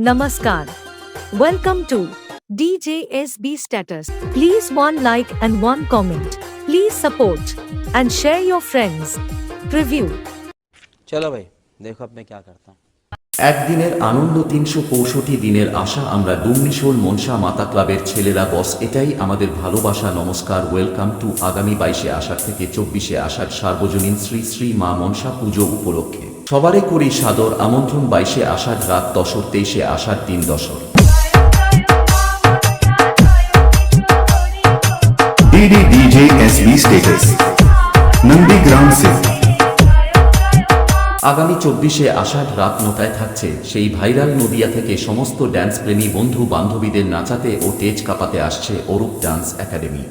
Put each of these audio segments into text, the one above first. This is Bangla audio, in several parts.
Namaskar. Welcome to DJSB Status. Please one like and one comment. Please support and share your friends. Preview. चलो भाई देखो अब मैं क्या करता हूँ। একদিনের আনন্দ ৩৬৫ দিনের আশা আমরা ডুমনিশোল মনসা মাতা ক্লাবের ছেলেরা বস এটাই আমাদের ভালোবাসা নমস্কার ওয়েলকাম টু আগামী ২২শে আষাঢ় থেকে ২৪শে আষাঢ় সার্বজনীন শ্রী শ্রী মা মনসা পুজো উপলক্ষে সবারে করি সাদর আমন্ত্রণ ২২শে আষাঢ় রাত ১০র ২৩শে আষাঢ় দিন ১০র DJSB स्टेटस नंदीग्राम से আগামী ২৪শে আষাঢ় রাত ৯টায় থাকছে সেই ভাইরাল নদিয়া থেকে সমস্ত ড্যান্স প্রেমী বন্ধু বান্ধবীদের নাচাতে ও তেজ কাঁপাতে আসছে Arup dance academy.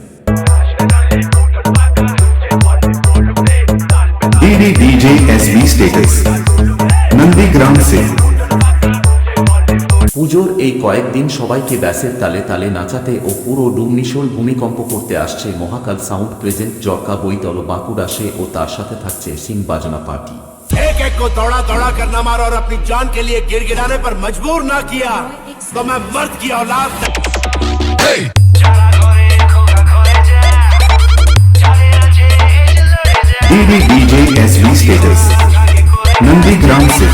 DJSB status Nandigram से পুজোর এই কয়েকদিন সবাইকে ব্যাসের তালে তালে নাচাতে ও পুরো ডুমনিশোল ভূমিকম্প করতে আসছে মহাকাল সাউন্ড প্রেজেন্ট জরকা বৈতল বাঁকুড়া সে ও তার সাথে থাকছে সিং বাজনা পার্টি। एक एक को दौड़ा दौड़ा कर न मारा और अपनी जान के लिए गिड़गिड़ाने पर मजबूर ना किया तो मैं मर्द की औलाद DJSB स्टेटस नंदीग्राम से